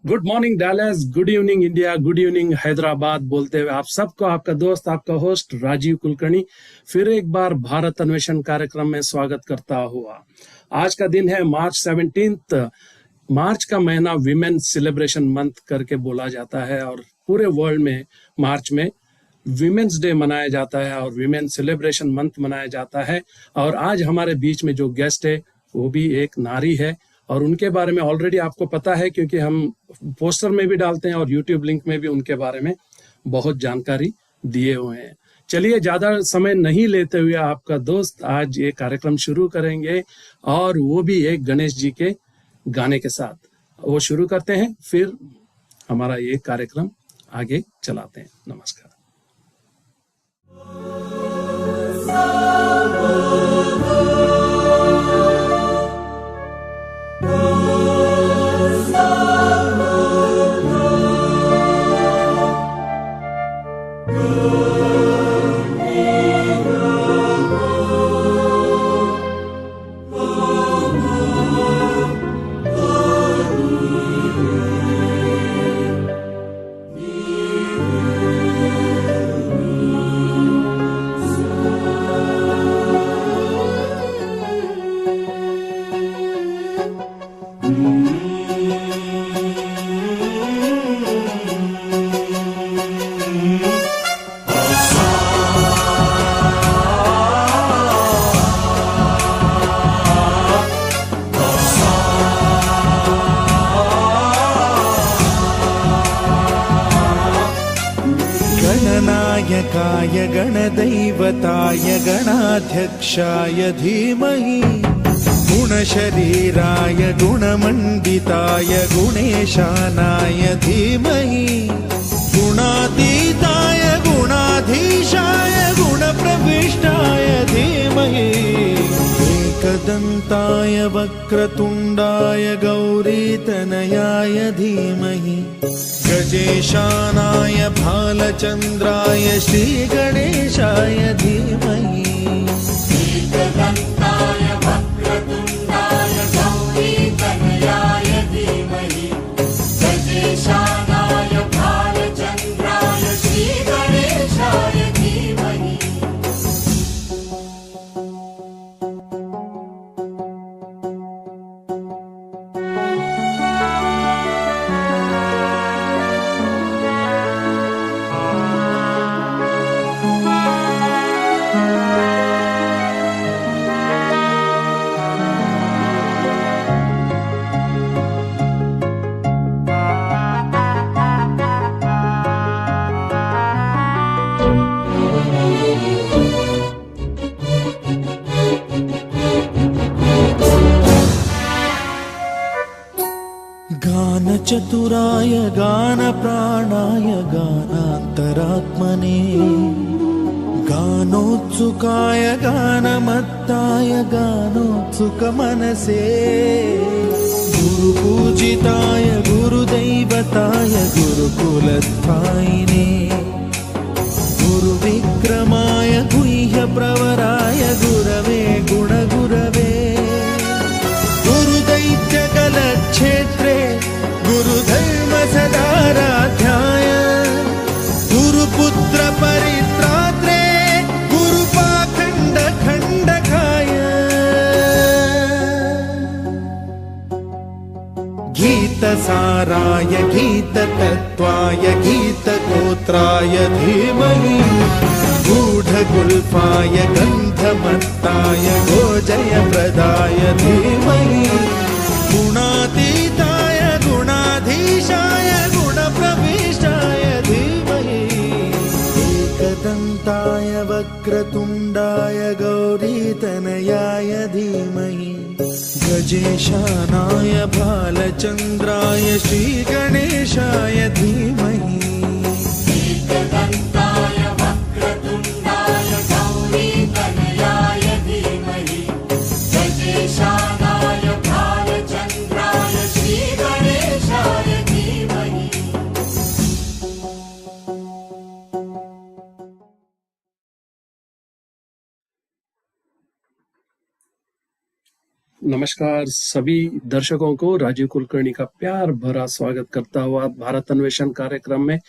Good morning Dallas, good evening India, good evening Hyderabad बोलते हुए आप सबको आपका दोस्त, आपका होस्ट राजीव कुलकर्णी फिर एक बार भारत अन्वेषण कार्यक्रम में स्वागत करता हुआ। आज का दिन है मार्च 17। मार्च का महीना विमेन सेलिब्रेशन मंथ करके बोला जाता है और पूरे वर्ल्ड में मार्च में विमेन्स डे मनाया जाता है और विमेन सेलिब्रेशन मंथ मनाया जाता है। और आज हमारे बीच में जो गेस्ट है वो भी एक नारी है और उनके बारे में ऑलरेडी आपको पता है क्योंकि हम पोस्टर में भी डालते हैं और यूट्यूब लिंक में भी उनके बारे में बहुत जानकारी दिए हुए हैं। चलिए ज़्यादा समय नहीं लेते हुए आपका दोस्त आज ये कार्यक्रम शुरू करेंगे और वो भी एक गणेश जी के गाने के साथ। वो शुरू करते हैं, फिर हमारा ये कार्यक्रम आगे चलाते हैं। नमस्कार। गणनायकाय गणदैवताय गणाध्यक्षाय धीमहि गुणशरीराय गुणमण्डिताय गुणेशानाय धीमहि गुणातीताय गुणाधीशाय गुणप्रविष्टाय धीमहि एकदन्ताय वक्रतुण्डाय गौरीतनयाय धीमहि गजेशानाय भालचन्द्राय श्रीगणेशाय धीमहि एकदन्ताय वक्रतुण्डाय गौरीतनयाय धीमहि गजेशानाय भालचन्द्राय श्रीगणेशाय धीमहि। गानचतुराय गानप्राणाय गानान्तरात्मने गानोत्सुकाय गानमत्ताय गानोत्सुकमनसे गुरुपूजिताय गुरुदैवताय गुरुकुलस्थायिने गुरुविक्रमाय गुह्यप्रवराय गुरवे गुणगुरवे गुरुदैत्यकलक्षेत्रे गुरुधर्म सदाराध्याय गुरुपुत्र परित्रात्रे गुरुपाखण्ड खण्डकाय गीतसाराय गीततत्त्वाय गीतगोत्राय धीमहि गूढगुल्फाय गन्धमत्ताय गोजयप्रदाय धीमहि गुणातीताय गुणाधीशाय गुणप्रविष्टाय धीमहि एकदन्ताय वक्रतुण्डाय गौरीतनयाय धीमहि गजेशानाय भालचन्द्राय श्रीगणेशाय धीमहि एकदन्ताय वक्रतुण्डाय गौरीतनयाय धीमहि गजेशानाय भालचन्द्राय श्रीगणेशाय धीमहि। नमस्कार सभी दर्शकों को राजीव कुलकर्णी का प्यार भरा स्वागत करता हुआ भारत अन्वेषण कार्यक्रम में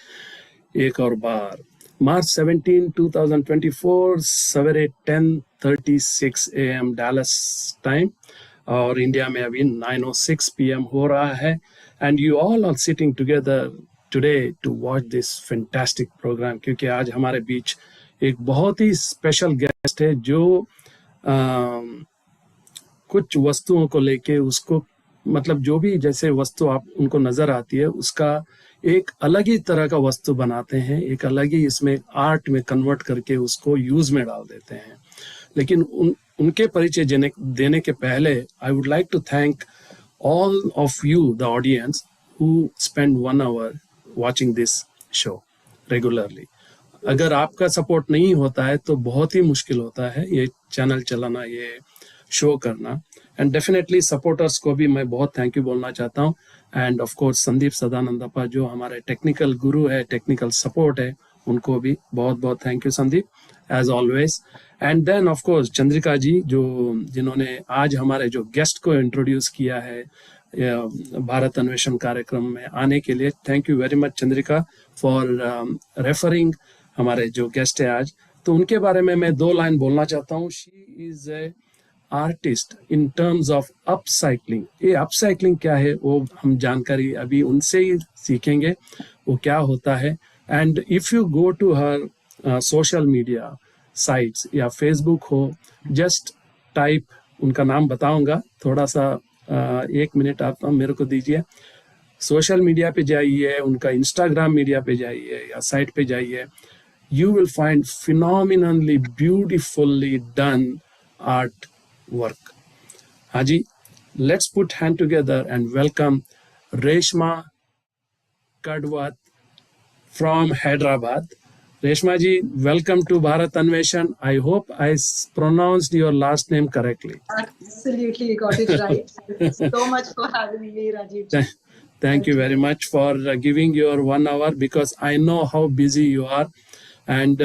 एक और बार मार्च 17 2024 सवेरे 10:36 AM डैलस टाइम और इंडिया में अभी 9:06 PM हो रहा है and you all are sitting together today to watch this fantastic programme क्योंकि आज हमारे बीच एक बहुत ही स्पेशल गेस्ट है जो कुछ वस्तुओं को लेके उसको मतलब जो भी जैसे वस्तु आप उनको नजर आती है उसका एक अलग ही तरह का वस्तु बनाते हैं, एक अलग ही इसमें आर्ट में कन्वर्ट करके उसको यूज में डाल देते हैं। लेकिन उनके परिचय देने के पहले I would like to thank all of you, the audience, who spend 1 hour watching this show regularly. अगर आपका सपोर्ट नहीं होता है तो बहुत ही मुश्किल होता है ये चैनल चलाना, ये शो करना। एंड डेफिनेटली सपोर्टर्स को भी मैं बहुत थैंक यू बोलना चाहता हूँ। एंड ऑफ कोर्स संदीप सदानंदप्पा जो हमारे टेक्निकल गुरु है, टेक्निकल सपोर्ट है, उनको भी बहुत बहुत thank you Sandeep, as always. And then of course Chandrika ji जिन्होंने आज हमारे जो गेस्ट को इंट्रोड्यूस किया है भारत अन्वेषण कार्यक्रम में आने के लिए। Thank you very much Chandrika for referring हमारे जो गेस्ट है आज। तो उनके बारे में मैं 2 लाइन बोलना चाहता हूँ। She is a artist in terms of upcycling. ये अपसाइक्लिंग क्या है वो हम जानकारी अभी उनसे ही सीखेंगे वो क्या होता है। And if you go to हर सोशल मीडिया साइट्स या फेसबुक हो, जस्ट टाइप, उनका नाम बताऊंगा, थोड़ा सा 1 मिनट आप मेरे को दीजिए। सोशल मीडिया पे जाइए, उनका इंस्टाग्राम मीडिया पे जाइए या साइट पे जाइए, you will find phenomenally beautifully done art work. Haji, let's put hand together and welcome Reshma Kadvath from Hyderabad. Reshma ji, welcome to Bharat Anveshan. I hope I pronounced your last name correctly. Absolutely, you got it right. Thank you so much for having me, Rajiv. Thank you very much for giving your 1 hour because I know how busy you are. And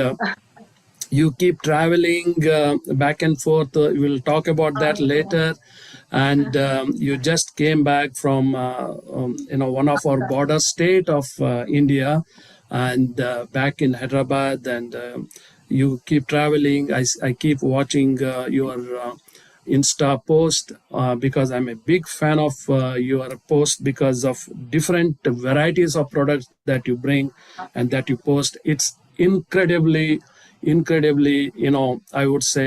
you keep traveling back and forth. We'll talk about that later. And you just came back from one of our border state of India, and back in Hyderabad. And you keep traveling. I keep watching your Insta post because I'm a big fan of your post because of different varieties of products that you bring and that you post. It's incredibly, I would say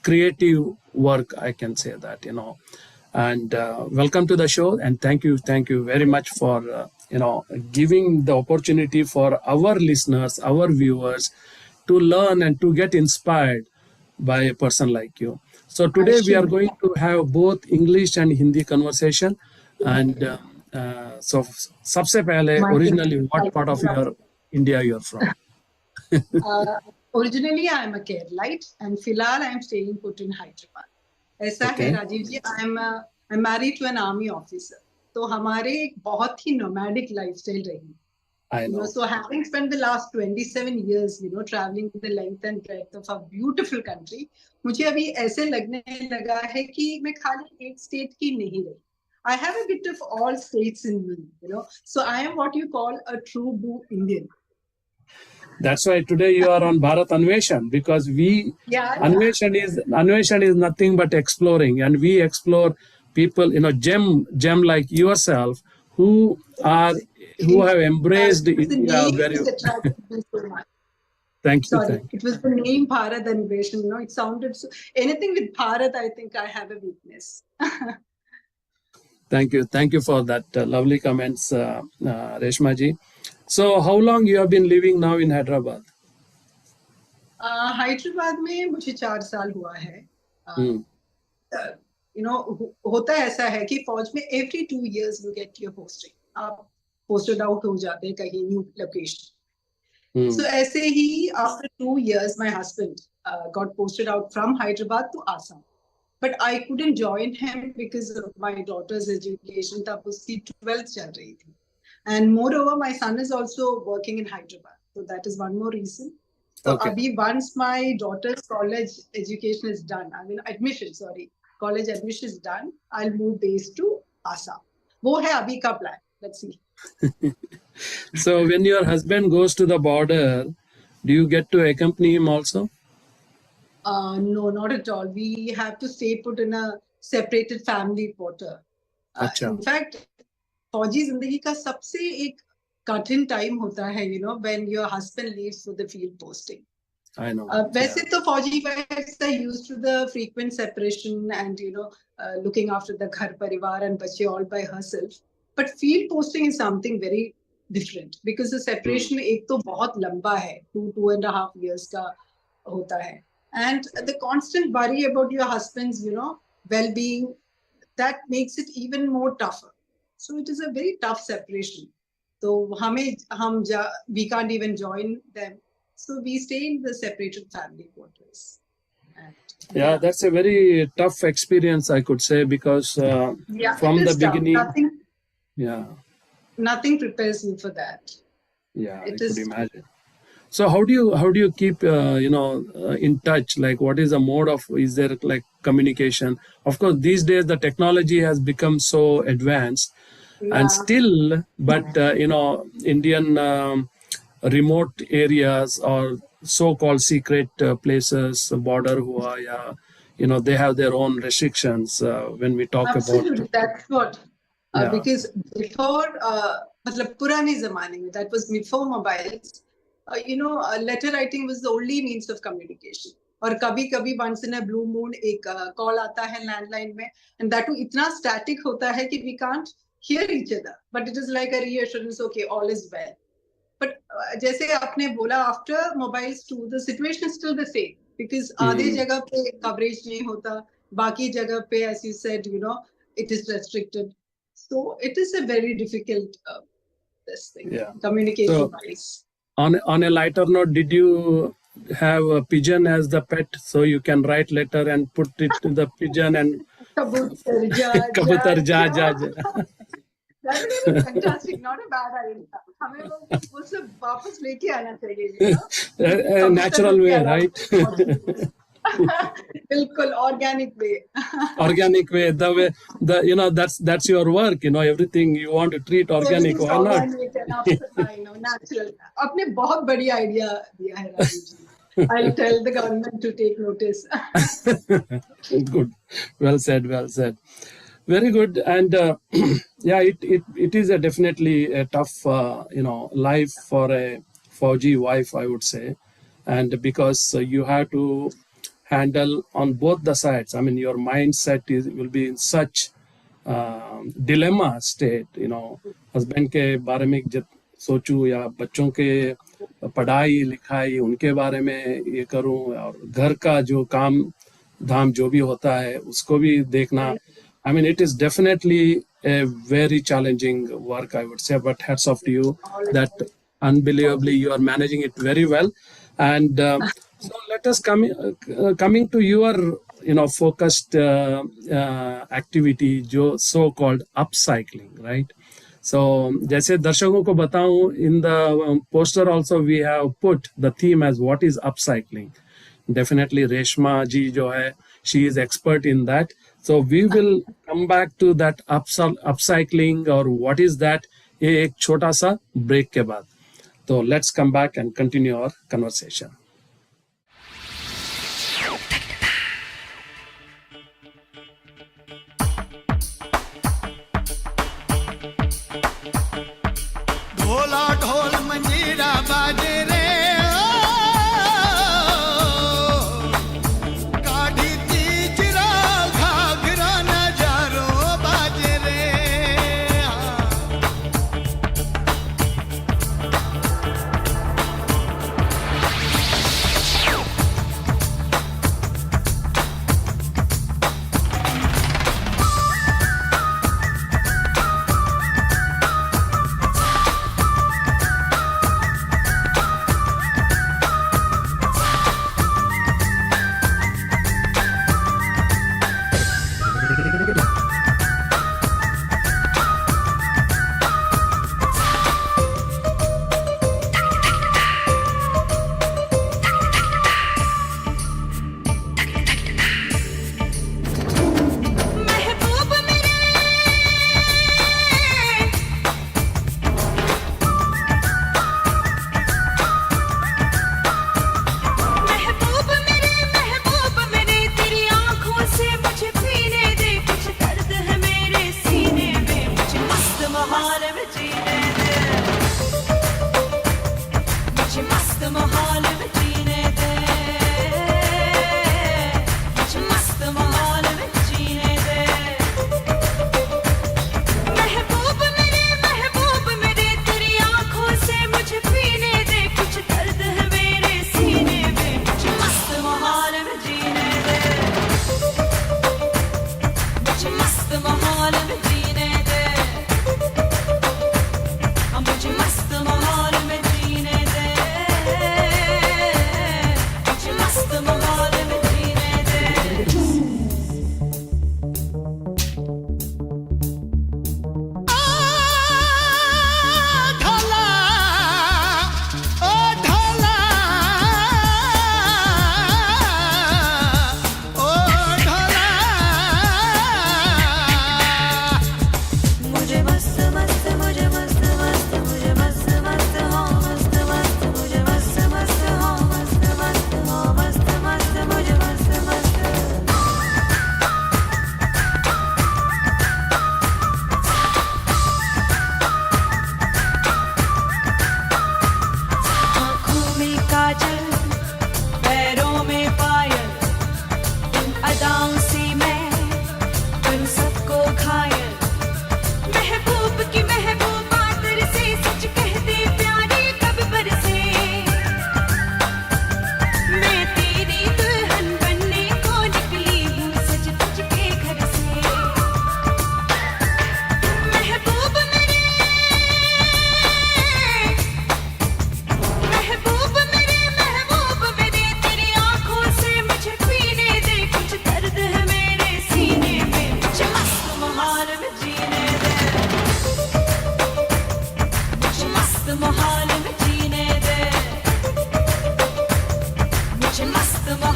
creative work. I can say that, and welcome to the show. And thank you very much for, giving the opportunity for our listeners, our viewers to learn and to get inspired by a person like you. So today we are going to have both English and Hindi conversation. And so सबसे पहले originally what part of your India you are from? Originally, I am a Keralite, and Filal, I am staying put in Hyderabad. ऐसा है राजीव जी, I'm married to an army officer. तो हमारे एक बहुत ही nomadic lifestyle रही. I know. So having spent the last 27 years, traveling the length and breadth of a beautiful country, मुझे अभी ऐसे लगने लगा है कि मैं खाली एक state की नहीं रही. I have a bit of all states in me, So I am what you call a true blue Indian. That's why today you are on Bharat Anveshan because Anveshan is nothing but exploring, and we explore people, gem like yourself who have embraced India very well. Thank you. Sorry, it was the name Bharat Anveshan. It sounded so. Anything with Bharat, I think I have a weakness. Thank you for that lovely comments, Reshma ji. So, how long you have been living now in Hyderabad? Hyderabad में मुझे 4 साल हुआ है. होता ऐसा है कि फौज में every 2 years you get your posting. आप posted out हो जाते हैं कहीं new location. So ऐसे ही after 2 years my husband got posted out from Hyderabad to Assam. But I couldn't join him because of my daughter's education. तब उसकी 12th चल रही थी. And moreover, my son is also working in Hyderabad. So that is one more reason. So Okay. Abhi, once my daughter's college education is done, admission, sorry, college admission is done, I will move base to Assam. वो है अभी का प्लान. Let's see. So when your husband goes to the border, do you get to accompany him also? No, not at all. We have to stay put in a separated family quarter. अच्छा. In fact, फौजी जिंदगी का सबसे एक कठिन time होता है, when your husband leaves for the field posting. I know. वैसे तो फौजी wives are used to the frequent separation and looking after the घर परिवार and बच्चे all by herself. But field posting is something very different because the separation एक तो बहुत लंबा है, 2.5 years का होता है, and the constant worry about your husband's well-being, that makes it even more tougher. So it is a very tough separation. So we can't even join them. So we stay in the separated family quarters. And, Yeah, that's a very tough experience, I could say, because from it the is tough. beginning, yeah, Nothing prepares you for that. yeah, It I is could imagine. So how do you keep in touch? Like, what is the mode of? Is there like communication? Of course, these days the technology has become so advanced, and still, but Indian remote areas or so-called secret places, border hua, yeah, they have their own restrictions when we talk Absolutely, about. that's what. Yeah. Because before, मतलब पुराने ज़माने में, that was before mobiles. Letter writing was the only means of communication. और कभी-कभी once in a blue moon एक call आता है landline में, and that too इतना static होता है कि we can't hear each other. But it is like a reassurance, okay, all is well. But जैसे आपने बोला, after mobiles too, the situation is still the same because आधे जगह पे coverage नहीं होता, बाकी जगह पे, as you said, it is restricted. So it is a very difficult this thing, communication wise. On a lighter note, did you have a pigeon as the pet so you can write letter and put it to the pigeon and Kabutar ja. That is fantastic, not a bad idea. हमें वो सब वापस लेके आना चाहिए. Natural way, right? बिल्कुल organic way. Organic way, the way that's your work. Everything you want to treat organic. Why not? I know, natural. आपने बहुत बड़ी idea दिया है राजीव जी. I'll tell the government to take notice. Good, well said. Very good. And yeah, it is definitely a tough life for a Fauji wife, I would say, and because you have to handle on both the sides. I mean, your mindset will be in such dilemma state. Husband के बारे में जब सोचूं या बच्चों के पढ़ाई लिखाई उनके बारे में ये करूं और घर का जो काम धाम जो भी होता है उसको भी देखना. I mean, it is definitely a very challenging work, I would say, but hats off to you that unbelievably you are managing it very well. And so let us coming to your focused activity, जो so-called upcycling, right? So जैसे दर्शकों को बताऊं, in the poster also we have put the theme as what is upcycling. Definitely Reshma ji जो है, she is expert in that. So we will come back to that upcycling or what is that ये एक छोटा सा break के बाद. So let's come back and continue our conversation. ढोला ढोल मंजीरा बाजे रे, काढ़ी तीजरा घाघरा नजारो बाजे रे.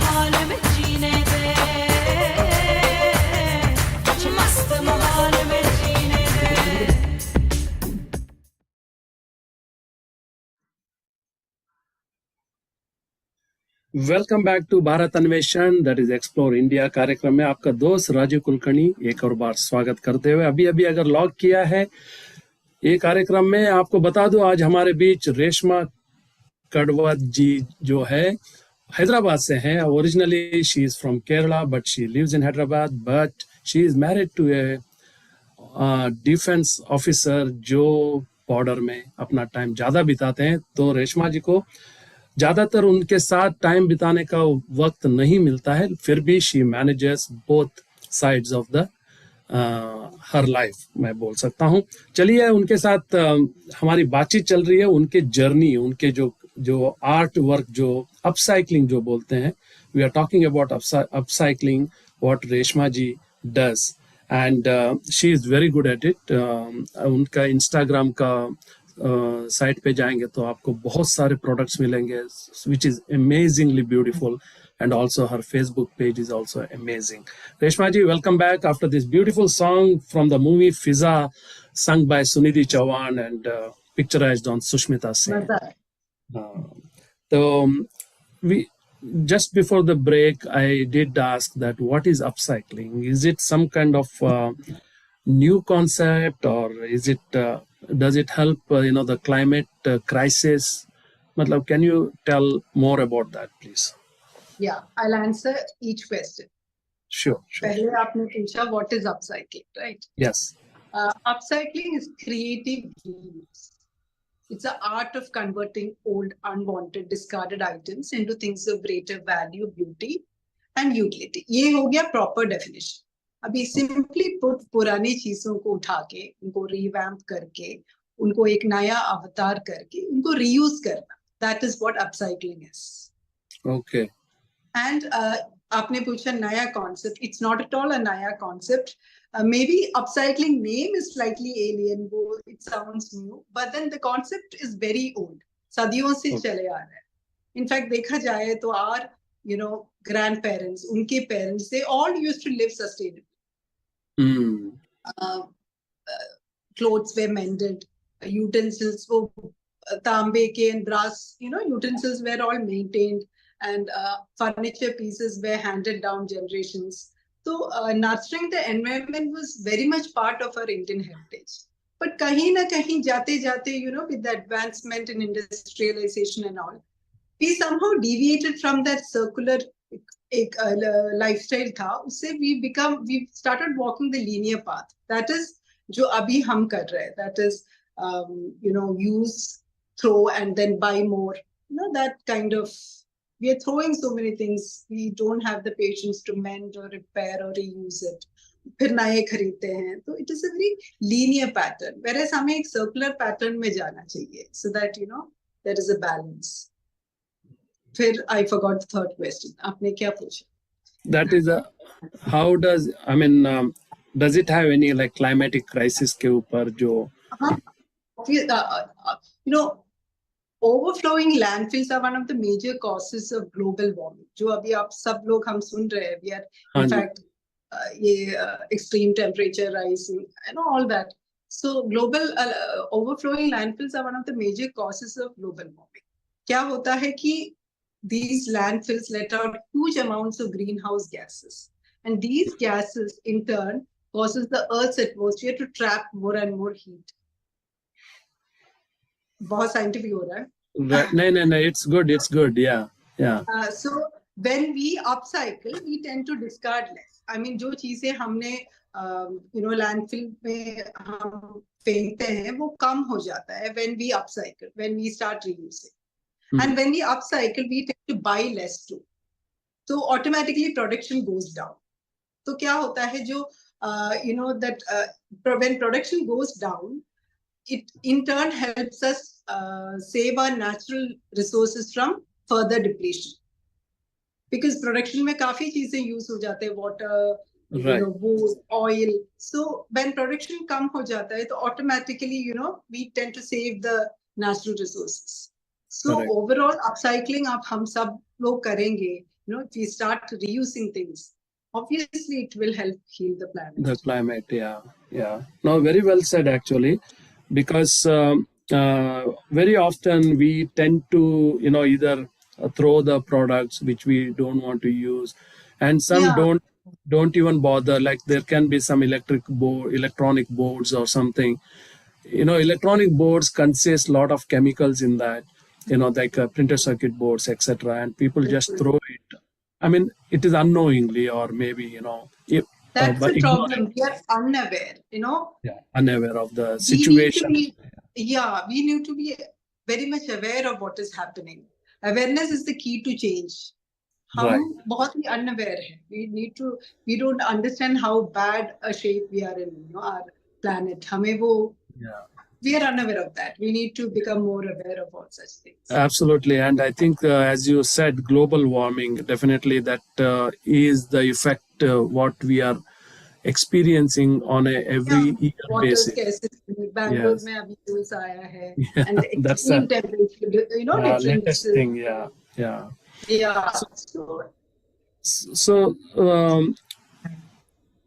माहौल में जीने दे, कुछ मस्त माहौल में जीने दे। वेलकम बैक टू भारत अन्वेषण, दैट इज एक्सप्लोर इंडिया कार्यक्रम में आपका दोस्त राजीव कुलकर्णी एक और बार स्वागत करते हुए, अभी अगर लॉग किया है ये कार्यक्रम में, आपको बता दूं आज हमारे बीच रेशमा कड़वत जी जो है हैदराबाद से हैं। Originally she is from Kerala but she lives in Hyderabad, but she is married to a defence officer जो बॉर्डर में अपना टाइम ज्यादा बिताते हैं। तो रेशमा जी को ज्यादातर उनके साथ टाइम बिताने का वक्त नहीं मिलता है, फिर भी she manages both sides of the her life, मैं बोल सकता हूँ। चलिए उनके साथ हमारी बातचीत चल रही है, उनके जर्नी, उनके जो आर्ट वर्क, जो अपसाइक्लिंग जो बोलते हैं, we are talking about upcycling, what Reshma ji does, and she is very good at it. उनका इंस्टाग्राम का साइट पे जाएंगे तो आपको बहुत सारे प्रोडक्ट्स मिलेंगे which is amazingly beautiful, and also her Facebook page is also amazing. Reshma ji, welcome back after this beautiful song from the movie Fiza, sung by Sunidhi Chauhan and picturized on Sushmita Sen. So we just before the break I did ask that what is upcycling? Is it some kind of new concept, or is it does it help the climate crisis? Matlab, can you tell more about that, please? Yeah, I'll answer each question. Sure. पहले आपने पूछा what is upcycling, right? Yes. Upcycling is creative reuse. It's the art of converting old, unwanted, discarded items into things of greater value, beauty, and utility. ये हो गया proper definition. अभी simply put पुरानी चीजों को उठा के, उनको revamp करके, उनको एक नया अवतार करके, उनको reuse करना. That is what upcycling is. Okay. And आपने पूछा नया concept. It's not at all a नया concept. Maybe upcycling name is slightly alien. It sounds new, but then the concept is very old. सदियों से चले आ रहा है. In fact, देखा जाए तो our grandparents, उनके parents, they all used to live sustainably. Clothes were mended, utensils वो तांबे के and brass, utensils were all maintained. And furniture pieces were handed down generations. So nurturing the environment was very much part of our Indian heritage. But kahin na kahin jate, with the advancement in industrialization and all, we somehow deviated from that circular lifestyle tha. Usse we started walking the linear path. That is jo abhi hum kar rahe. That is use, throw, and then buy more. That kind of. We are throwing so many things. We don't have the patience to mend or repair or reuse it. फिर नए खरीदते हैं. So it is a very linear pattern. Whereas हमें एक circular pattern में जाना चाहिए, so that there is a balance. फिर I forgot the third question. आपने क्या पूछा? That is how does does it have any like climatic crisis के ऊपर जो overflowing landfills are one of the major causes of global warming. जो अभी आप सब लोग हम सुन रहे हैं, we are in fact extreme temperature rising and all that. So global overflowing landfills are one of the major causes of global warming. क्या होता है कि these landfills let out huge amounts of greenhouse gases, and these gases in turn causes the Earth's atmosphere to trap more and more heat. बहुत scientific हो रहा है. No, it's good, yeah. So when we upcycle, we tend to discard less. I mean, जो चीजें हमने landfill में हम फेंकते हैं वो कम हो जाता है when we upcycle, when we start reusing. And when we upcycle, we tend to buy less too. So automatically production goes down. तो क्या होता है जो when production goes down, it in turn helps us save our natural resources from further depletion. Because production में काफी चीजें use हो जाते हैं, water, wood, oil. So when production कम हो जाता है, तो automatically, we tend to save the natural resources. So overall upcycling आप हम सब लोग करेंगे, if we start reusing things, obviously it will help heal the planet. The climate, yeah. No, very well said actually, because very often we tend to, either throw the products which we don't want to use, and some Yeah. don't even bother. Like there can be some electronic boards or something. Electronic boards consist a lot of chemicals in that, like printed circuit boards, etc. And people just throw it. I mean, it is unknowingly, or maybe, That's by the ignoring, problem. We are unaware, unaware of the We need to situation. be, we need to be very much aware of what is happening. Awareness is the key to change. Right. हम बहुत ही unaware हैं. We don't understand how bad a shape we are in, our planet. We are unaware of that. We need to become more aware of all such things. Absolutely. And I think, as you said, global warming, definitely that is the effect what we are experiencing on a every year Water basis. scarcity. Bangalore Yes. में अभी news आया है. Yeah, And that's the extreme temperature, differences. latest thing. Yeah. Yeah. So,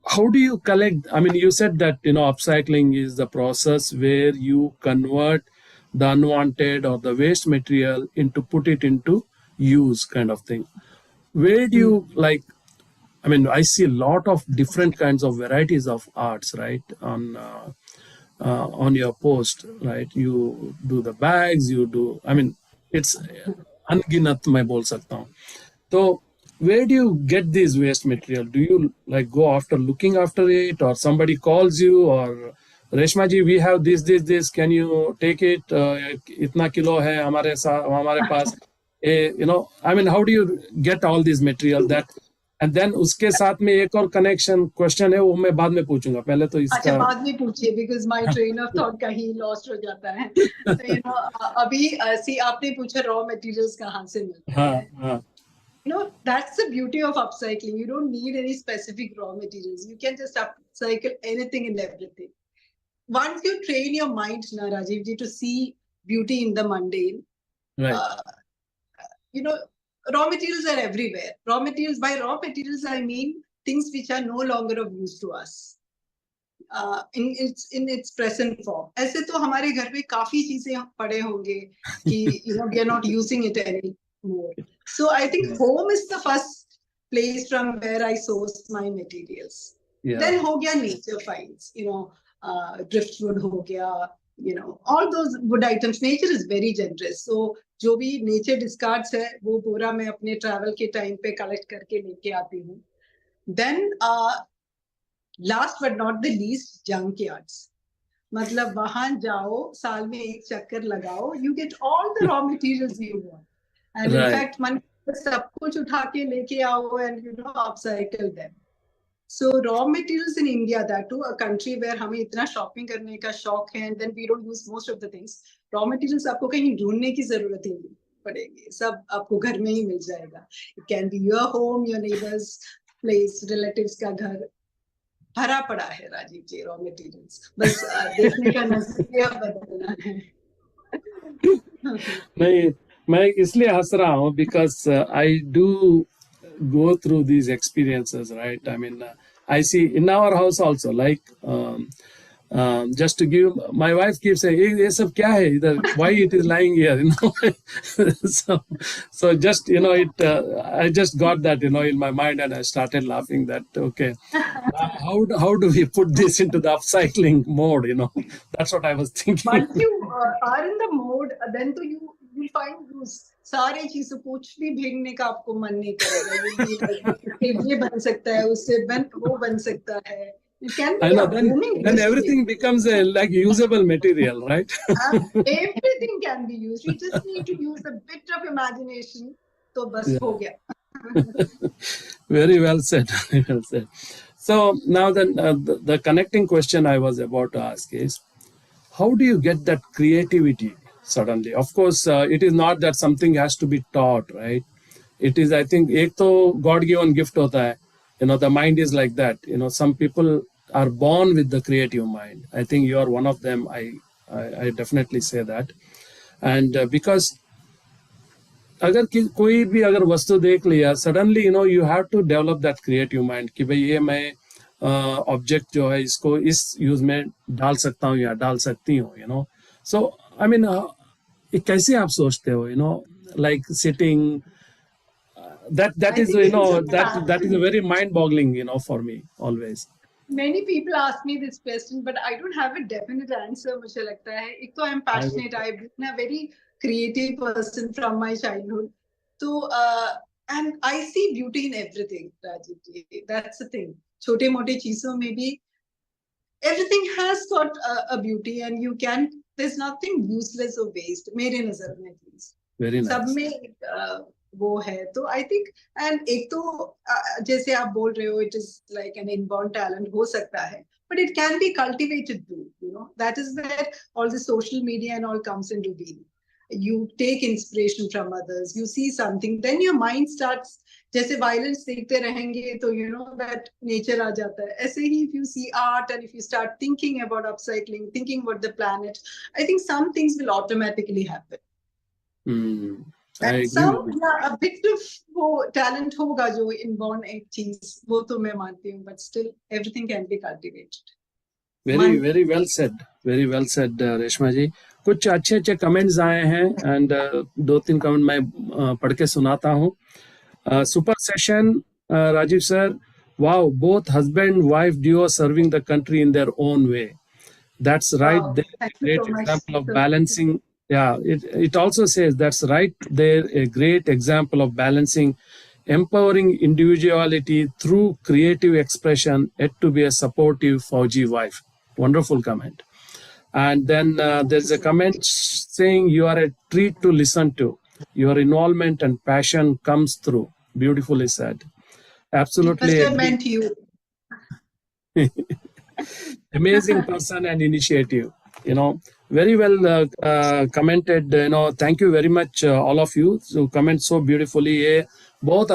how do you collect? I mean, you said that, upcycling is the process where you convert the unwanted or the waste material put it into use, kind of thing. Where do you I mean, I see a lot of different kinds of varieties of arts, right? On your post, right? You do the bags, I mean, it's unginat मैं बोल सकता हूँ. So where do you get this waste material? Do you go after looking after it, or somebody calls you, or Reshma ji, we have this, can you take it? Itna kilo hai हमारे पास. I mean, how do you get all this material that? And then उसके साथ में एक और question है, वो मैं बाद में पूछूंगा. पहले तो इसका. अच्छा, बाद में पूछिए, because my train of thought कहीं lost हो जाता है. So, अभी आपने पूछा raw materials कहाँ से मिलते हैं. That's the beauty of upcycling. You don't need any specific raw materials. You can just upcycle anything and everything. Once you train your mind, Rajiv ji, to see beauty in the mundane, Right. Raw materials are everywhere. By raw materials, I mean things which are no longer of use to us in its present form. ऐसे तो हमारे घर पे काफी चीजें पड़े होंगे कि we are not using it anymore. So I think home is the first place from where I source my materials. Yeah. Then हो गया nature finds, driftwood हो गया, all those wood items. Nature is very generous. So जो भी nature discards है, वो पूरा मैं अपने travel के time पे collect करके लेके आती हूँ. Then last but not the least, junkyards. मतलब वहां जाओ, साल में एक चक्कर लगाओ, you get all the raw materials you want. And in fact, मन सब कुछ उठा के लेके आओ and upcycle them. So raw materials in India, that too, a country where हमें इतना shopping करने का शौक है, and then we don't use most of the things. Raw materials आपको कहीं ढूंढने की जरूरत ही नहीं पड़ेगी, सब आपको घर में ही मिल जाएगा. It can be your home, your neighbor's place, relatives का घर. भरा पड़ा है राजीव जी raw materials. बस देखने का नजरिया बदलना है. नहीं, मैं इसलिए हंस रहा हूँ because I do go through these experiences, right? I mean, I see in our house also, just to give, my wife keeps saying, ये सब क्या है इधर? Why it is lying here? So just I just got that in my mind, and I started laughing. That okay, how do we put this into the upcycling mode? That's what I was thinking. Once you are in the mode, then तो you will find use. सारे चीजों कुछ भी भेजने का आपको मन नहीं करेगा. ये बन सकता है, उससे वो बन सकता है. It can be. I know, then everything becomes like usable material, right? Everything can be used. You just need to use a bit of imagination. तो बस हो गया. Very well said. Very well said. So now then, the connecting question I was about to ask is, how do you get that creativity suddenly? Of course, it is not that something has to be taught, right? It is, I think, एक तो God-given gift होता है. The mind is like that. Some people are born with the creative mind. I think you are one of them. I definitely say that. And because अगर कोई भी अगर वस्तु देख लिया suddenly you have to develop that creative mind कि भाई ये मैं ऑब्जेक्ट जो है इसको इस यूज में डाल सकता हूँ या डाल सकती हूँ सो आई मीन कैसे आप सोचते हो like sitting that I is think it is a that is a passion. very mind boggling for me always. Many people ask me this question, but I don't have a definite answer. मुझे लगता है एक तो I'm I would, passionate. I've been a very creative person from my childhood. So and I see beauty in everything, Rajiv ji. That's the thing. छोटे मोटे चीजों में भी everything has got a beauty, and you can. There's nothing useless or waste. मेरे नजर में at least. very सब nice. में वो है तो आई थिंक एंड एक तो जैसे आप बोल रहे हो it is like an inborn talent हो सकता है but it can be cultivated too. That is where all the social media and all comes into being. You take inspiration from others, you see something, then your mind starts, जैसे violence देखते रहेंगे तो that nature आ जाता है. ऐसे ही if you see art and if you start thinking about upcycling, thinking about the planet, I think some things will automatically happen. I agree some with you. yeah, a bit of वो talent होगा जो inborn एक चीज वो तो मैं मानती हूँ, but still everything can be cultivated. Very well said Reshma जी. कुछ अच्छे कमेंट्स आए हैं एंड दो तीन कमेंट मैं पढ़ के सुनाता हूँ. Super session Rajeev sir, wow, both husband wife duo serving the country in their own way. That's right. Wow, There, thank a you great so much. example of balancing. Yeah, it also says that's right. There, a great example of balancing empowering individuality through creative expression, yet to be a supportive Fauji wife. Wonderful comment. And then there's a comment saying you are a treat to listen to. Your involvement and passion comes through. Beautifully said. Absolutely. Must have agree. meant you. Amazing person and initiative. Very well commented. Thank you very much, all of you. So comment so beautifully. ये बहुत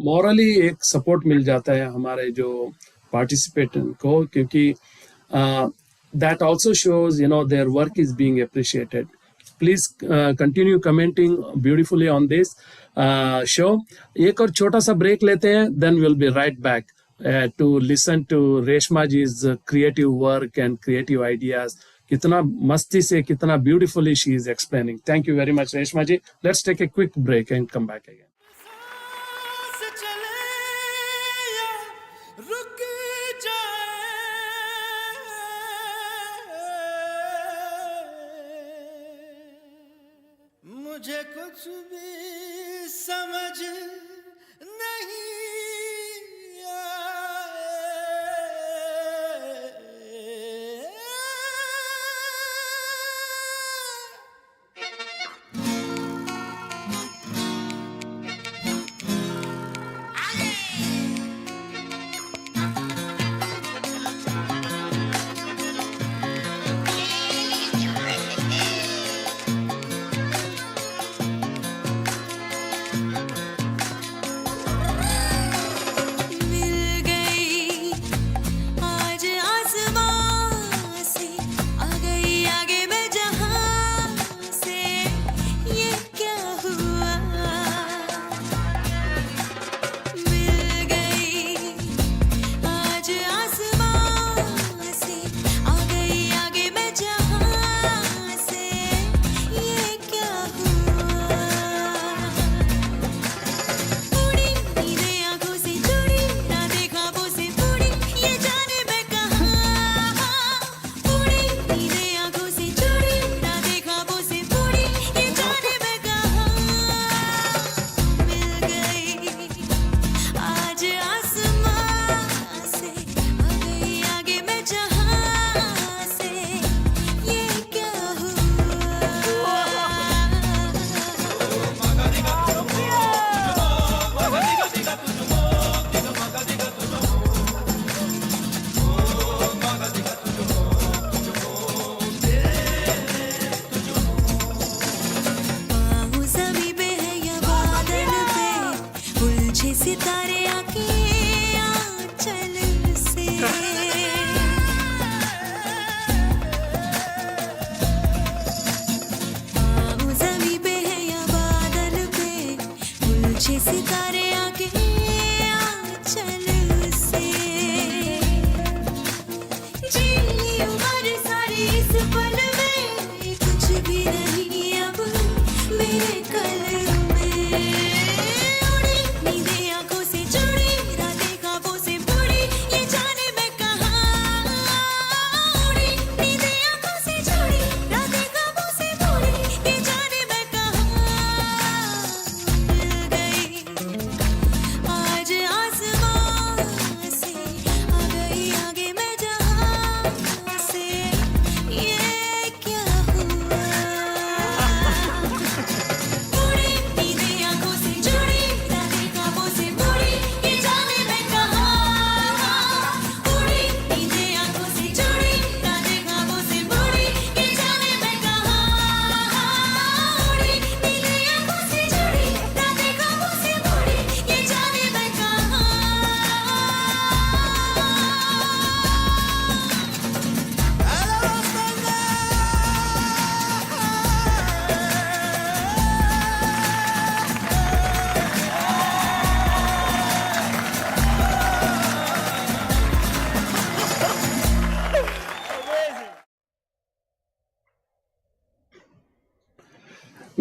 morally एक support मिल जाता है हमारे जो participant को, क्योंकि that also shows their work is being appreciated. Please continue commenting beautifully on this show. एक और छोटा सा break लेते हैं, then we'll be right back to listen to Reshma ji's creative work and creative ideas. कितना मस्ती से, कितना beautifully she is explaining. Thank you very much, Reshma ji. Let's take a quick break and come back again. सांस चले या रुक जाए, मुझे कुछ भी समझ नहीं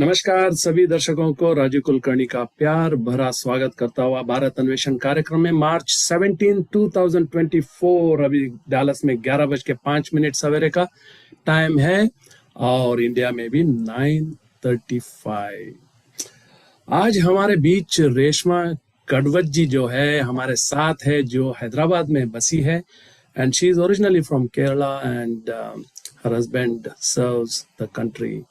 नमस्कार सभी दर्शकों को राजीव कुलकर्णी का प्यार भरा स्वागत करता हुआ भारत अन्वेषण कार्यक्रम में मार्च 17, 2024 अभी डालस में 11:05 सवेरे का टाइम है और इंडिया में भी 9:35। आज हमारे बीच रेशमा कड़वत जी जो है हमारे साथ है, जो हैदराबाद में बसी है and she is originally from Kerala and her husband serves the country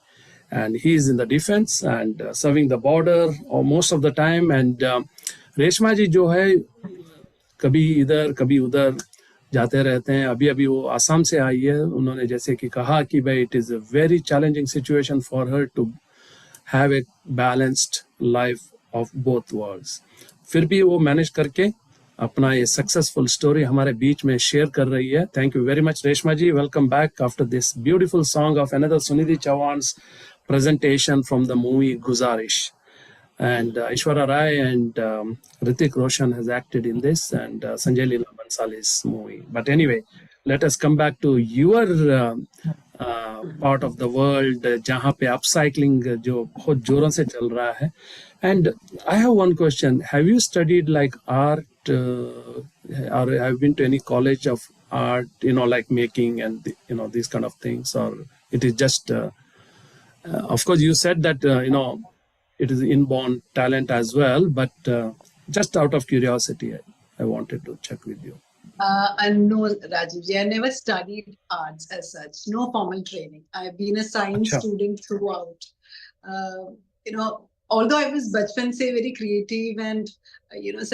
and he is in the defense and serving the border or most of the time and Reshma जी जो है कभी इधर कभी उधर जाते रहते हैं। अभी अभी वो आसाम से आई है। उन्होंने जैसे कि कहा कि भाई it is a very challenging situation for her to have a balanced life of both worlds. फिर भी वो मैनेज करके अपना ये सक्सेसफुल स्टोरी हमारे बीच में शेयर कर रही है। Thank you very much Reshma ji. Welcome back after this beautiful song of another Sunidhi Chauhan's presentation from the movie Guzarish. And Aishwarya Rai and Hrithik Roshan has acted in this and Sanjay Leela Bhansali's movie. But anyway, let us come back to your part of the world जहाँ पे upcycling जो बहुत जोरों से चल रहा है. And I have one question. Have you studied like art or have you been to any college of art, you know, like making and, you know, these kind of things, or it is just, of course, you said that, you know, it is inborn talent as well, but just out of curiosity, I wanted to check with you. No, Rajivji, I never studied arts as such. No formal training. I've been a science Acha. student throughout. You know, although I was bachpan se very creative and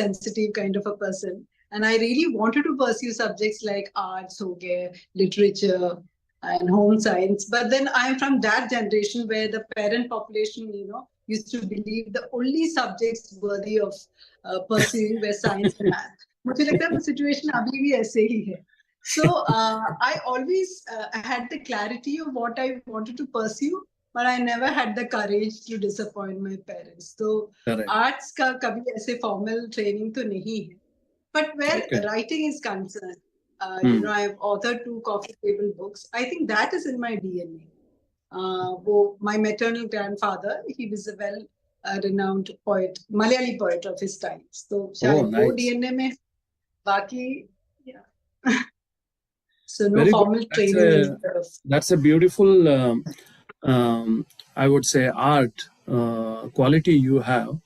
sensitive kind of a person, and I really wanted to pursue subjects like arts, ho gaye, literature, and home science. But then I am from that generation where the parent population, used to believe the only subjects worthy of pursuing were science and math. मुझे लगता है वो situation अभी भी ऐसे ही है. So I always had the clarity of what I wanted to pursue, but I never had the courage to disappoint my parents. So Correct. arts का कभी ऐसे formal training तो नहीं है. But where writing is concerned, I have authored 2 coffee table books. I think that is in my DNA. My maternal grandfather, he was a well-renowned poet, Malayali poet of his time. So शायद वो DNA में. Baki, yeah. So no Very formal good. training. That's a beautiful, I would say, art quality you have.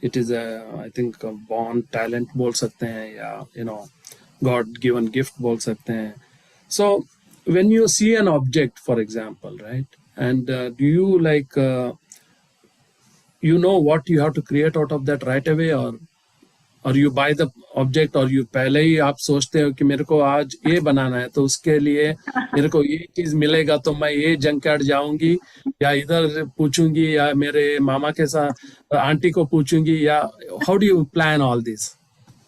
It is I think, a born talent बोल सकते हैं या God given gift बोल सकते हैं. So when you see an object, for example, right, and do you like, what you have to create out of that right away, और you buy the object, और you पहले ही आप सोचते हो कि मेरे को आज ये बनाना है तो उसके लिए मेरे को ये चीज मिलेगा तो मैं ये जंकयार्ड जाऊंगी या इधर पूछूंगी या मेरे मामा के साथ आंटी को पूछूंगी या how do you plan all this?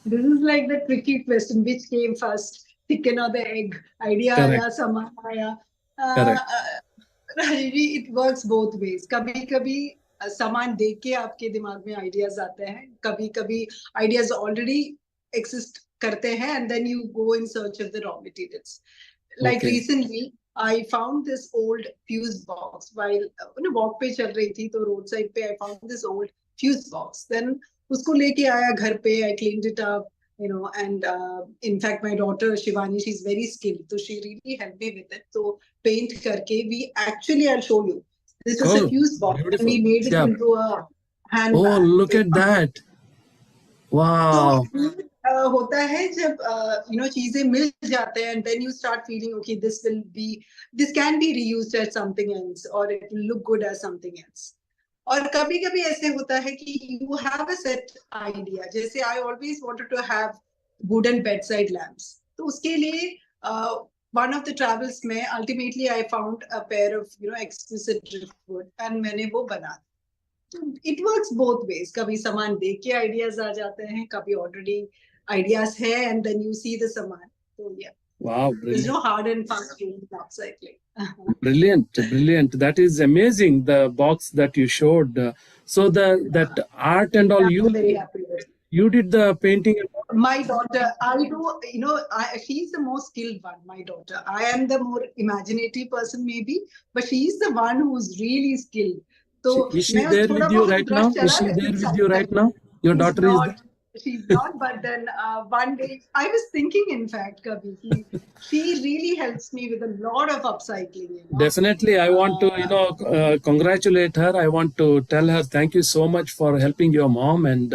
This is like the tricky question, which came first, chicken or the egg? Idea आया, सामान आया. Rajiv, it works both ways. कभी-कभी सामान देख के आपके दिमाग में आइडियाज आते हैं, कभी-कभी आइडियाज ऑलरेडी एक्सिस्ट करते हैं and then you go in search of the raw materials. Like recently, I found this old fuse box while walk पे चल रही थी तो रोड साइड पे I found this old fuse box. Then उसको लेके आया घर पे, I cleaned it up, and in fact my daughter Shivani, she's very skilled, so she really helped me with it. So paint करके I'll show you. This was a fuse box. Beautiful. And we made it into a handbag. Oh, look at that! Wow. So, होता है जब चीजें मिल जाते हैं and then you start feeling okay, this can be reused as something else or it will look good as something else. और कभी-कभी ऐसे होता है कि you have a set idea. जैसे I always wanted to have wooden bedside lamps. तो उसके लिए one of the travels में ultimately I found a pair of exquisite driftwood and मैंने वो बना. It works both ways. कभी सामान देख के ideas आ जाते हैं, कभी already ideas है and then you see the saman. So yeah. Wow, brilliant. There's no hard and fast rule in upcycling. Brilliant. That is amazing. The box that you showed. So that art and all, I'm very happy with it. You did the painting. My daughter, I do. She's the most skilled one. My daughter. I am the more imaginative person maybe, but she's the one who's really skilled. तो Is she मैं there थोड़ा with you बहुत right brush now? Is चला she लेकिन there with you right now? Your she's daughter is there? not. She's not. But then one day, I was thinking, in fact, Kabhi, she really helps me with a lot of upcycling. You know. Definitely, I want to, congratulate her. I want to tell her thank you so much for helping your mom, and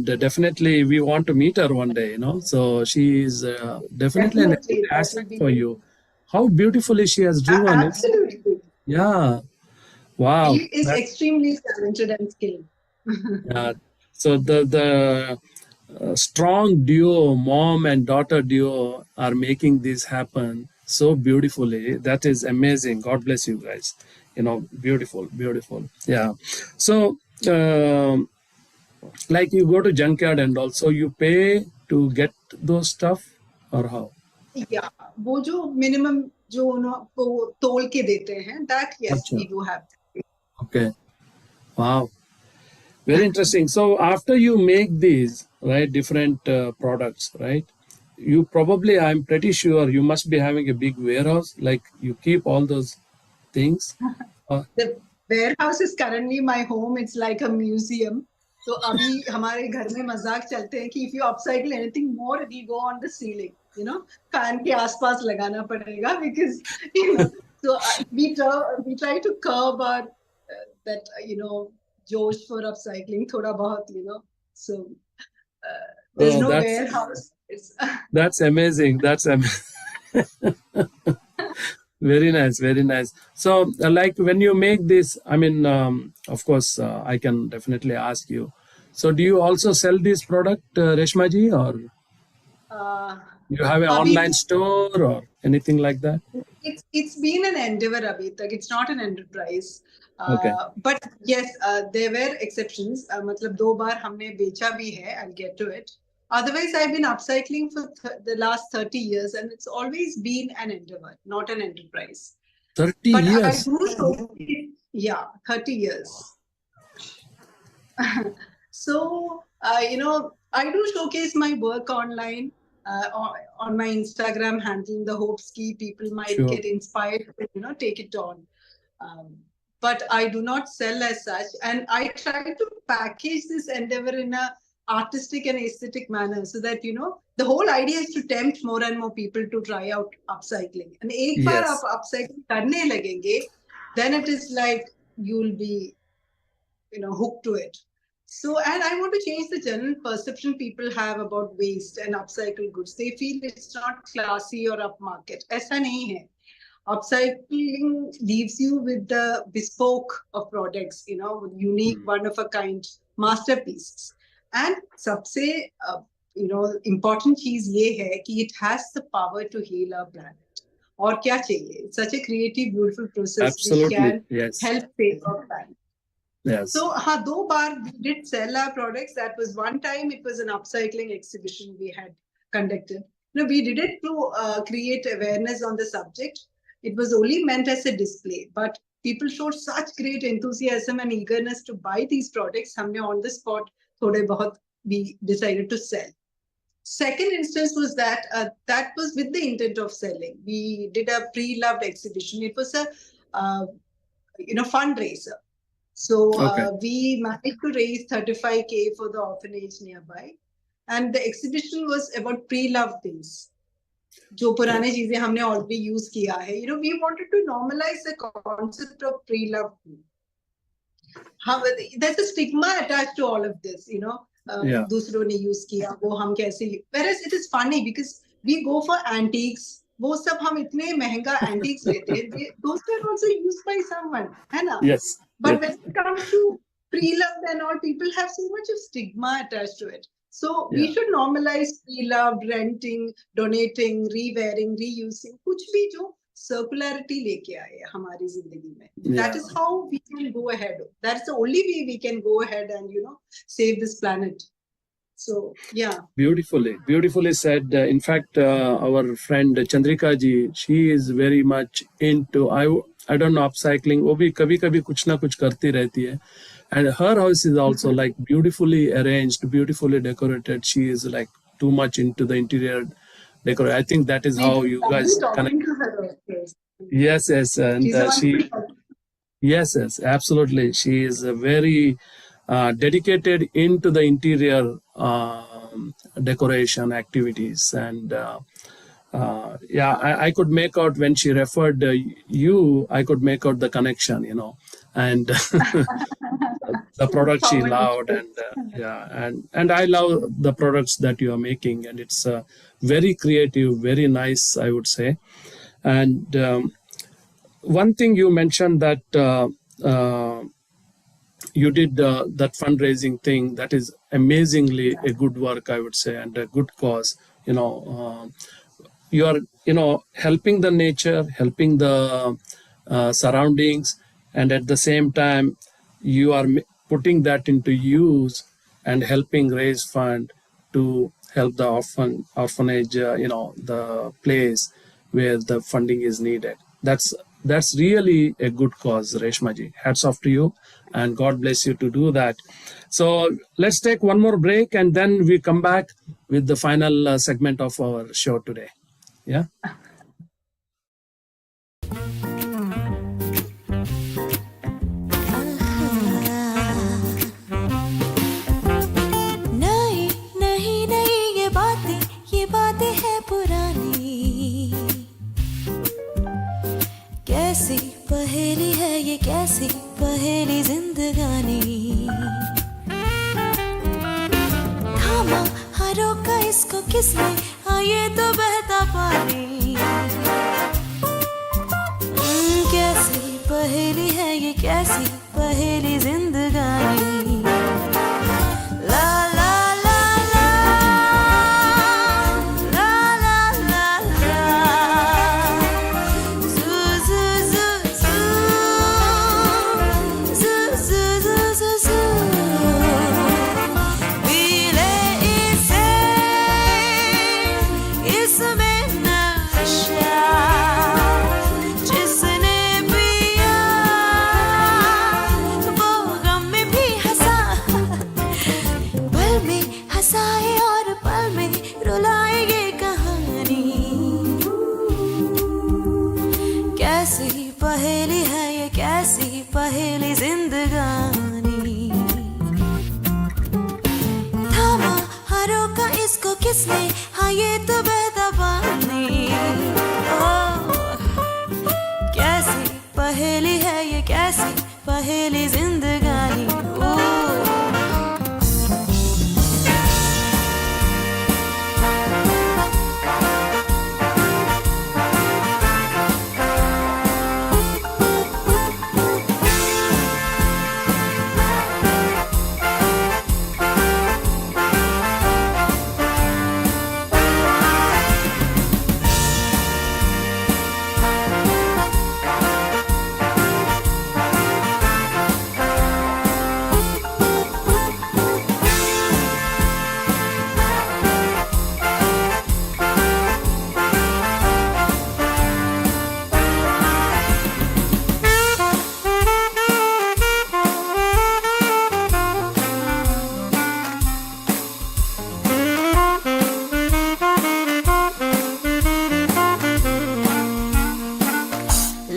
definitely we want to meet her one day. So she is definitely an Definitely, that will asset be for you. How beautifully she has driven it. absolutely. Yeah. Wow. She is extremely talented and skilled. Yeah. So the strong duo, mom and daughter duo, are making this happen so beautifully. That is amazing. God bless you guys. Beautiful, beautiful. Yeah. So, like you go to junkyard and also you pay to get those stuff, or how? Yeah, वो जो minimum जो उनको तोल के देते हैं, that yes, Acha. we do have. Okay. Wow. Very interesting. So after you make these, right, different products, right, you probably, I'm pretty sure you must be having a big warehouse, like you keep all those things. The warehouse is currently my home. It's like a museum. तो अभी हमारे घर में मजाक चलते हैं कि if you upcycle anything more, it will go on the ceiling. Fan के आसपास लगाना पड़ेगा because so we try to curb our that जोश for upcycling थोड़ा बहुत. So there's no warehouse. That's amazing. That's amazing. Very nice, very nice. So, like when you make this, I mean, of course, I can definitely ask you. So, do you also sell this product, Reshma ji, or you have an online store or anything like that? It's been an endeavor abhi tak. It's not an enterprise. Okay. But yes, there were exceptions. मतलब 2 बार हमने बेचा भी है. I'll get to it. Otherwise, I've been upcycling for the last 30 years, and it's always been an endeavor, not an enterprise. 30 but years? I do showcase, yeah, 30 years. So, I do showcase my work online on my Instagram handle in the hopes that people might get inspired to, take it on. But I do not sell as such. And I try to package this endeavor in a artistic and aesthetic manner so that, the whole idea is to tempt more and more people to try out upcycling. And एक बार आप upcycling करने लगेंगे, then it is like you'll be, hooked to it. So, and I want to change the general perception people have about waste and upcycled goods. They feel it's not classy or upmarket. ऐसा नहीं है. Upcycling leaves you with the bespoke of products, unique, one-of-a-kind masterpieces. And सबसे important चीज ये है कि it has the power to heal our planet. और क्या चाहिए? It's such a creative, beautiful process which can help save our planet. Yes. So, 2 bar we did sell our products. That was one time. It was an upcycling exhibition we had conducted. We did it to create awareness on the subject. It was only meant as a display, but people showed such great enthusiasm and eagerness to buy these products. हमने on the spot थोड़े बहुत we decided to sell. Second instance was that that was with the intent of selling. We did a pre-loved exhibition. It was a fundraiser. So we managed to raise 35K for the orphanage nearby, and the exhibition was about pre-loved things. जो पुराने चीजें हमने already use किया है. We wanted to normalize the concept of pre-loved. There's a stigma attached to all of this. दूसरों ने use किया, वो हम कैसे. Whereas it is funny because we go for antiques. वो सब हम इतने महंगा antiques लेते हैं. Those are also used by someone, है ना? Yes. But when it comes to pre-loved and all, people have so much of stigma attached to it. So we should normalize pre-loved, renting, donating, re-wearing, reusing, कुछ भी जो circularity लेके आए हमारी जिंदगी में. That is how we can go ahead. That's the only way we can go ahead and save this planet. So yeah. Beautifully said. In fact, our friend Chandrika ji, she is very much into I don't know upcycling. वो भी कभी कुछ ना कुछ करती रहती है. And her house is also like beautifully arranged, beautifully decorated. She is like too much into the interior decor. I think that is how you guys connect. To her, Yes, and Yes, yes, absolutely. She is a very dedicated into the interior decoration activities, and yeah, I could make out when she referred you. I could make out the connection, and the product she loved, and yeah, and I love the products that you are making, and it's very creative, very nice, I would say. And one thing you mentioned that you did that fundraising thing, that is amazingly a good work, I would say, and a good cause. You are helping the nature, helping the surroundings, and at the same time you are putting that into use and helping raise fund to help the orphanage, the place where the funding is needed. That's really a good cause, Reshma ji. Hats off to you, and God bless you to do that. So let's take one more break, and then we come back with the final segment of our show today. Yeah. नहीं नहीं नहीं, ये बातें हैं पुरानी। कैसी पहेली है ये, कैसी पहेली जिंदगानी। थामा हारों का इसको किसने, हाँ ये तो बहता पानी। कैसी पहेली है ये, कैसी पहेली जिंदगानी। ला ला ला ला ला ला ला ला, zuu zuu zuu zuu zuu zuu zuu zuu। पीले इसे, इसमें नशा, जिसने पिया वो गम में भी हंसा। पल में हंसाए और पल में रुलाए ये कहानी। कैसी पहेली है ये, कैसी पहेली जिंदगानी। थामा हारों का इसको किसने, हाँ ये तो बहता पानी। कैसी पहेली है ये, कैसी पहेली जिंदगानी।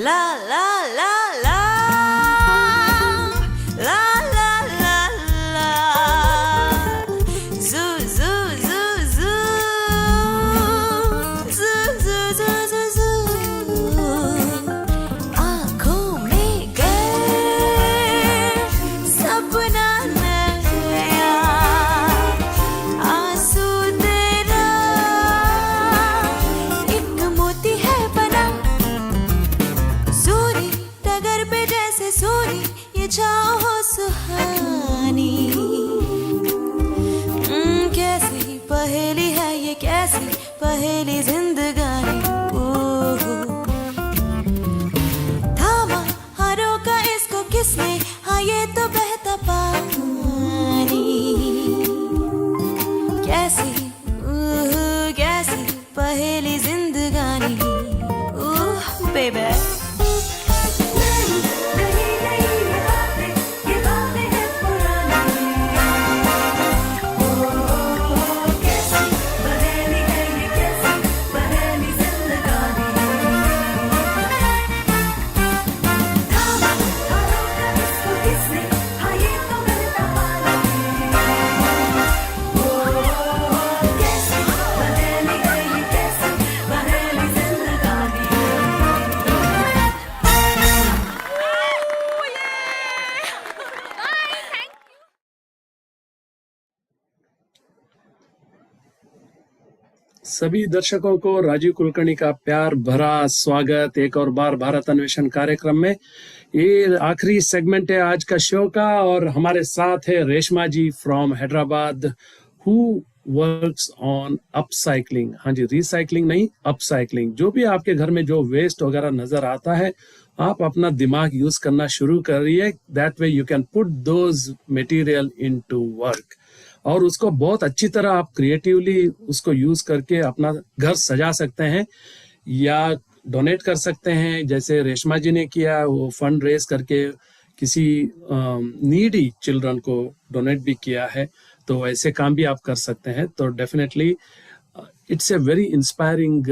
La la la la la la la la, zoo zoo zoo zoo zoo zoo zoo zoo zoo। आँखों में गए सपना नया, आंसू तेरा एक मोती है बना। सूरी टगर पे जैसे सूरी, ये छाँव हो सुहानी। कैसी पहेली है ये, कैसी पहेली जिंदगानी। थामा हारों का इसको किसने, हाँ ये तो बहता पानी। कैसी कैसी पहेली जिंदगानी। बेबे सभी दर्शकों को राजीव कुलकर्णी का प्यार भरा स्वागत एक और बार भारत अन्वेषण कार्यक्रम में। ये आखिरी सेगमेंट है आज का शो का और हमारे साथ है Reshma ji from Hyderabad who works on upcycling. हाँ जी, रिसाइकलिंग नहीं, अपसाइक्लिंग। जो भी आपके घर में जो वेस्ट वगैरह नजर आता है, आप अपना दिमाग यूज करना शुरू करिए। That way you can put those material into work और उसको बहुत अच्छी तरह आप क्रिएटिवली उसको यूज करके अपना घर सजा सकते हैं या डोनेट कर सकते हैं, जैसे रेशमा जी ने किया, वो फंड रेज करके किसी नीडी चिल्ड्रन को डोनेट भी किया है। तो ऐसे काम भी आप कर सकते हैं। तो definitely it's a very inspiring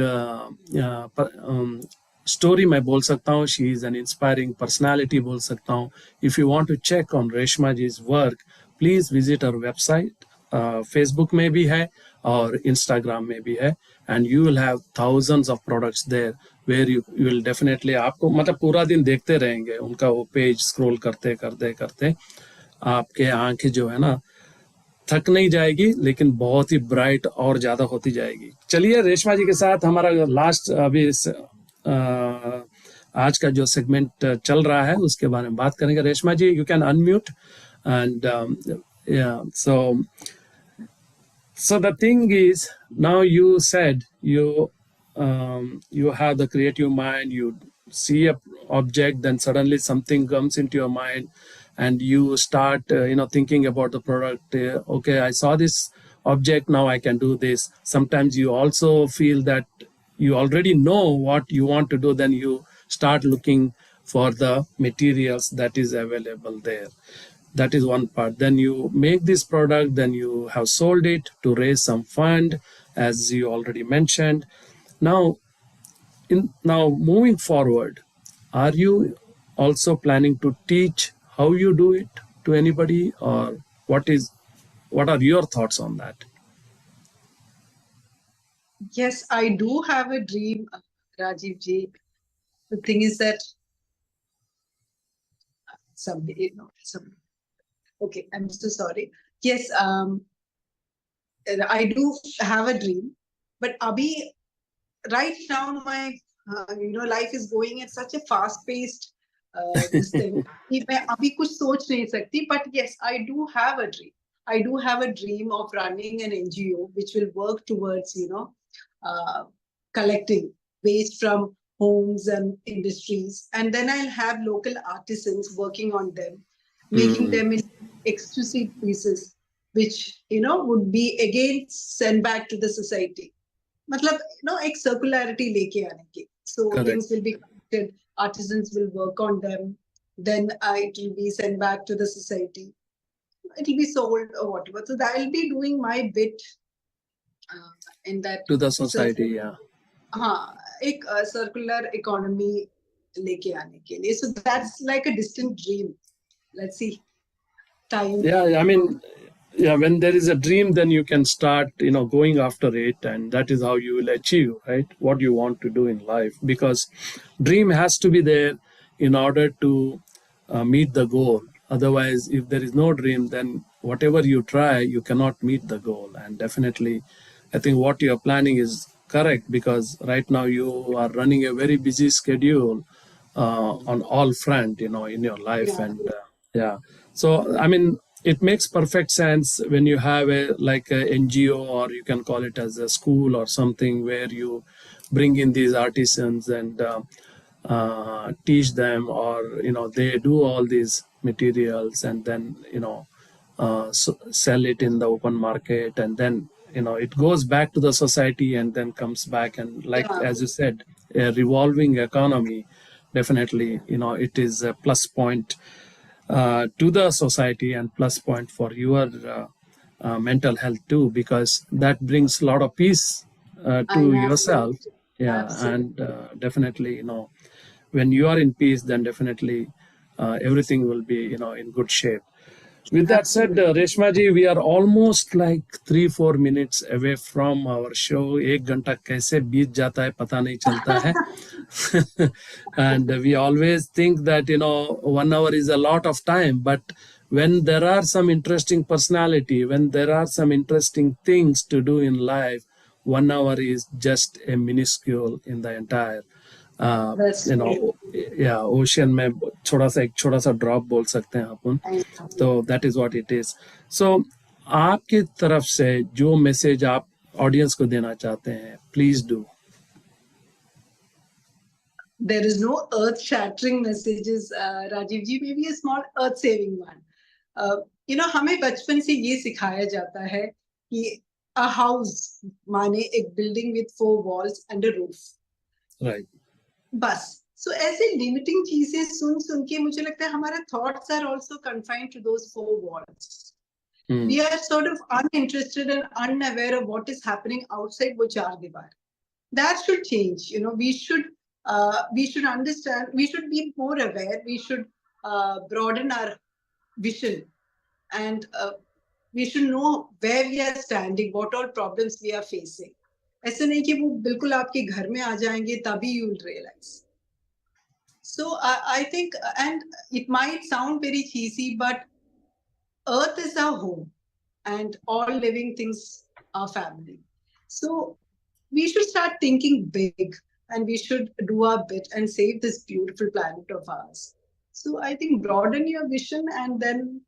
story मैं बोल सकता हूँ। She is an inspiring personality बोल सकता हूँ। If you want to check on Reshma ji's work, please visit our website. Facebook में भी है और इंस्टाग्राम में भी है and you will have thousands of products there where you will definitely, आपको मतलब पूरा दिन देखते रहेंगे उनका वो पेज स्क्रॉल करते करते करते आपके आंखें जो है ना थक नहीं जाएगी, लेकिन बहुत ही ब्राइट और ज्यादा होती जाएगी। चलिए रेशमा जी के साथ हमारा लास्ट अभी आज का जो सेगमेंट चल रहा है उसके बारे में बात करेंगे। Reshma ji, you can unmute and so the thing is, now you said you have the creative mind, you see a object, then suddenly something comes into your mind and you start thinking about the product. Okay, I saw this object, now I can do this. Sometimes you also feel that you already know what you want to do, then you start looking for the materials that is available there. That is one part. Then you make this product, then you have sold it to raise some fund, as you already mentioned. Now moving forward, are you also planning to teach how you do it to anybody, or what are your thoughts on that? Yes, I do have a dream, Rajiv ji. The thing is that someday, okay, I'm so sorry. Yes, I do have a dream, but abhi, right now my life is going at such a fast-paced this thing. कि मैं अभी कुछ सोच नहीं सकती, but yes, I do have a dream. I do have a dream of running an NGO which will work towards collecting waste from homes and industries, and then I'll have local artisans working on them, making them in exquisite pieces, which would be again sent back to the society. मतलब एक circularity लेके आने की. So Correct. Things will be collected, artisans will work on them, then it will be sent back to the society. It will be sold or whatever. So I'll be doing my bit in that To the society, yeah. हाँ, एक circular economy लेके आने के लिए. So that's like a distant dream. Let's see. Time. Yeah, I mean, yeah, when there is a dream, then you can start, going after it, and that is how you will achieve, right, what you want to do in life. Because dream has to be there in order to meet the goal. Otherwise, if there is no dream, then whatever you try, you cannot meet the goal. And definitely, I think what you are planning is correct, because right now you are running a very busy schedule on all front, in your life. Yeah. And yeah. So, I mean, it makes perfect sense when you have a NGO, or you can call it as a school or something, where you bring in these artisans and teach them, or they do all these materials and then sell it in the open market, and then it goes back to the society and then comes back, and as you said, a revolving economy. Definitely, it is a plus point to the society and plus point for your mental health too, because that brings a lot of peace to yourself. Yeah. Absolutely. And definitely, when you are in peace, then definitely everything will be in good shape. With that said, Reshma ji, we are almost like 3-4 minutes away from our show. 1 घंटा कैसे बीत जाता है पता नहीं चलता है. And we always think that 1 hour is a lot of time, but when there are some interesting personality, when there are some interesting things to do in life, 1 hour is just a minuscule in the entire That's you true. know या ocean में एक छोटा सा drop बोल सकते हैं अपन. तो that is what it is. So आपकी तरफ से जो मैसेज आप ऑडियंस को देना चाहते हैं, please do. There is no earth-shattering messages, Rajiv ji. Maybe a small earth-saving one. हमें बचपन से ये सिखाया जाता है कि a house माने एक building with 4 walls and a roof. Right. बस. So ऐसे limiting चीजें सुन के मुझे लगता है हमारा thoughts are also confined to those 4 walls. We are sort of uninterested and unaware of what is happening outside वो 4 दीवार. That should change. We should understand. We should be more aware. We should broaden our vision, and we should know where we are standing, what all problems we are facing. ऐसे नहीं कि वो बिल्कुल आपके घर में आ जाएंगे तभी you will realize. So I think, and it might sound very cheesy, but Earth is our home, and all living things are family. So we should start thinking big, and we should do our bit and save this beautiful planet of ours. So I think broaden your vision, and then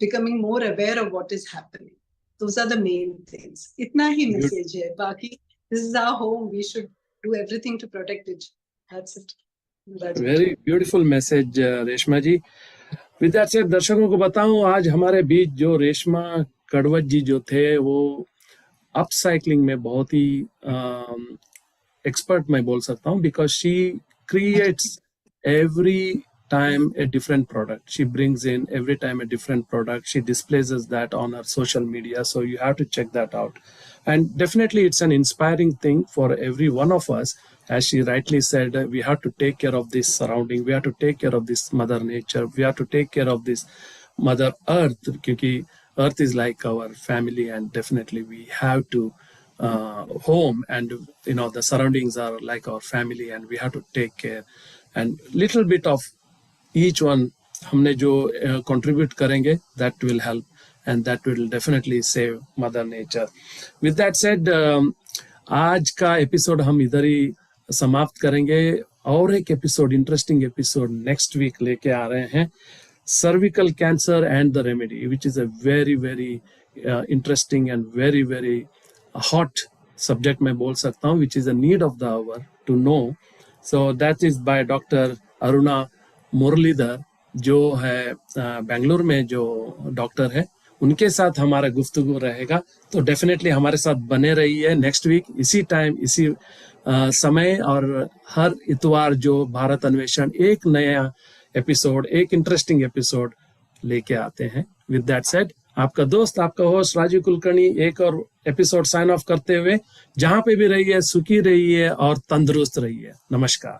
becoming more aware of what is happening. Those are the main things. Itna hi message hai. Baki, this is our home. We should do everything to protect it. That's it. Very beautiful message Reshma ji. With that said, दर्शकों को बताऊं, आज हमारे बीच जो रेशमा कड़वत जी जो थे, वो upcycling में बहुत ही एक्सपर्ट मैं बोल सकता हूं, because she creates every time a different product. She brings in every time a different product. She displays that on her social media. So you have to check that out. And definitely it's an inspiring thing for every one of us. As she rightly said, we have to take care of this surrounding. We have to take care of this mother nature. We have to take care of this mother earth, because earth is like our family, and definitely we have to home, and the surroundings are like our family, and we have to take care. And little bit of each one हमने जो contribute करेंगे, that will help, and that will definitely save mother nature. With that said, आज का episode हम इधर ही समाप्त करेंगे, और एक episode, interesting episode next week लेके आ रहे हैं, cervical cancer and the remedy, which is a very very interesting and very very hot subject मैं बोल सकता हूँ, which is a need of the hour to know. So that is by Dr. Aruna Muralidhar, जो है बेंगलुरु में जो doctor है, उनके साथ हमारा गुफ्तगू रहेगा. तो डेफिनेटली हमारे साथ बने रहिए नेक्स्ट वीक इसी टाइम, इसी समय, और हर इतवार जो भारत अन्वेषण एक नया एपिसोड, एक इंटरेस्टिंग एपिसोड लेके आते हैं. विद दैट सेड, आपका दोस्त, आपका होस्ट राजीव कुलकर्णी एक और एपिसोड साइन ऑफ करते हुए, जहां पे भी रहिए सुखी रहिए और तंदुरुस्त रहिए. नमस्कार.